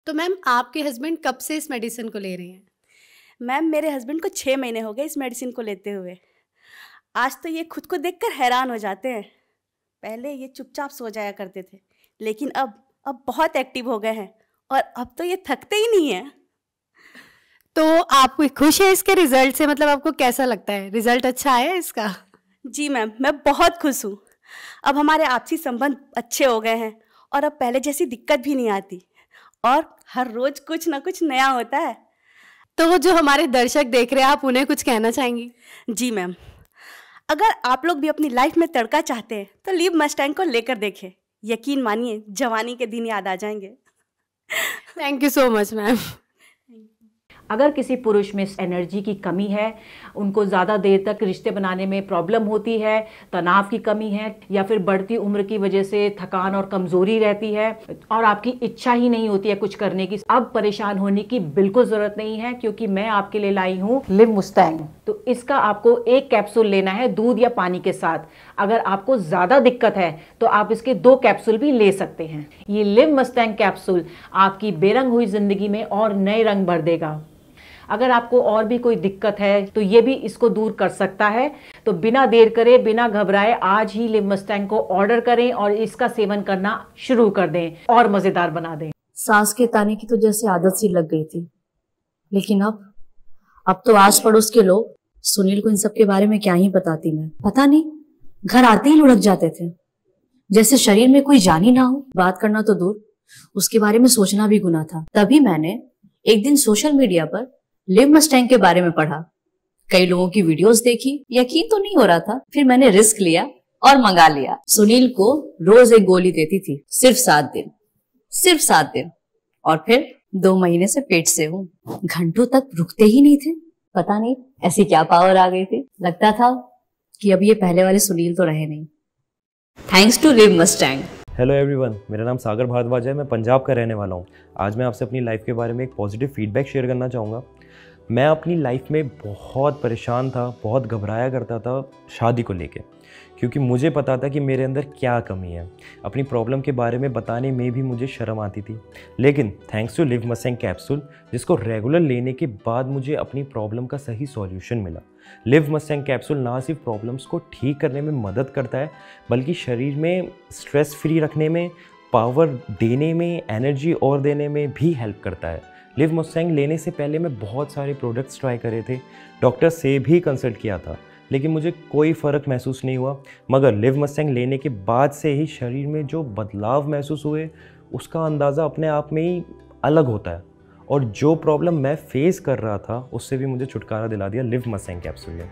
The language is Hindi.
तो मैम आपके हस्बैंड कब से इस मेडिसिन को ले रहे हैं? मैम मेरे हस्बैंड को 6 महीने हो गए इस मेडिसिन को लेते हुए। आज तो ये खुद को देखकर हैरान हो जाते हैं। पहले ये चुपचाप सो जाया करते थे, लेकिन अब बहुत एक्टिव हो गए हैं और अब तो ये थकते ही नहीं है। तो आप खुश है इसके रिजल्ट से? मतलब आपको कैसा लगता है, रिजल्ट अच्छा आया है इसका? जी मैम, मैं बहुत खुश हूँ। अब हमारे आपसी संबंध अच्छे हो गए हैं और अब पहले जैसी दिक्कत भी नहीं आती और हर रोज कुछ ना कुछ नया होता है। तो वो जो हमारे दर्शक देख रहे हैं, आप उन्हें कुछ कहना चाहेंगी? जी मैम, अगर आप लोग भी अपनी लाइफ में तड़का चाहते हैं तो लिव मस्टैंग को लेकर देखें। यकीन मानिए, जवानी के दिन याद आ जाएंगे। Thank you so much ma'am. अगर किसी पुरुष में एनर्जी की कमी है, उनको ज़्यादा देर तक रिश्ते बनाने में प्रॉब्लम होती है, तनाव की कमी है, या फिर बढ़ती उम्र की वजह से थकान और कमज़ोरी रहती है और आपकी इच्छा ही नहीं होती है कुछ करने की, अब परेशान होने की बिल्कुल ज़रूरत नहीं है, क्योंकि मैं आपके लिए लाई हूँ लिव मुस्टैंग। तो इसका आपको एक कैप्सूल लेना है दूध या पानी के साथ। अगर आपको ज़्यादा दिक्कत है तो आप इसके 2 कैप्सूल भी ले सकते हैं। ये लिव मुस्टैंग कैप्सूल आपकी बेरंग हुई ज़िंदगी में और नए रंग भर देगा। अगर आपको और भी कोई दिक्कत है तो ये भी इसको दूर कर सकता है। तो बिना देर करे, बिना घबराए आज ही लिव मस्टैंग को ऑर्डर करें और इसका सेवन करना शुरू कर दें और मज़ेदार बना दें। सांस के ताने की तो जैसे आदत सी लग गई थी, लेकिन अब तो आस पड़ोस के लोग सुनील को इन सब के बारे में क्या ही बताती मैं। पता नहीं, घर आते ही लुढ़क जाते थे, जैसे शरीर में कोई जान ही ना हो। बात करना तो दूर, उसके बारे में सोचना भी गुनाह था। तभी मैंने एक दिन सोशल मीडिया पर लिव मस्टैंग के बारे में पढ़ा, कई लोगों की वीडियोस देखी, यकीन तो नहीं हो रहा था। फिर मैंने रिस्क लिया और मंगा लिया। सुनील को रोज एक गोली देती थी, सिर्फ 7 दिन, सिर्फ 7 दिन, और फिर 2 महीने से पेट से हूँ। घंटों तक रुकते ही नहीं थे। पता नहीं ऐसी क्या पावर आ गई थी। लगता था कि अब ये पहले वाले सुनील तो रहे नहीं। Thanks to Liv Mustang. Hello everyone, मेरा नाम सागर भारद्वाज है। मैं पंजाब का रहने वाला हूँ। आज मैं आपसे अपनी लाइफ के बारे में एक पॉजिटिव फीडबैक शेयर करना चाहूँगा। मैं अपनी लाइफ में बहुत परेशान था, बहुत घबराया करता था शादी को लेके, क्योंकि मुझे पता था कि मेरे अंदर क्या कमी है। अपनी प्रॉब्लम के बारे में बताने में भी मुझे शर्म आती थी। लेकिन thanks to Liv Mustang capsule, जिसको रेगुलर लेने के बाद मुझे अपनी प्रॉब्लम का सही सॉल्यूशन मिला। लिव मस्टैंग कैप्सूल ना सिर्फ प्रॉब्लम्स को ठीक करने में मदद करता है, बल्कि शरीर में स्ट्रेस फ्री रखने में, पावर देने में, एनर्जी और देने में भी हेल्प करता है। लिव मस्टैंग लेने से पहले मैं बहुत सारे प्रोडक्ट्स ट्राई करे थे, डॉक्टर से भी कंसल्ट किया था, लेकिन मुझे कोई फ़र्क महसूस नहीं हुआ। मगर लिव मस्टैंग लेने के बाद से ही शरीर में जो बदलाव महसूस हुए, उसका अंदाज़ा अपने आप में ही अलग होता है। और जो प्रॉब्लम मैं फेस कर रहा था, उससे भी मुझे छुटकारा दिला दिया लिव मस्टैंग कैप्सूल ने।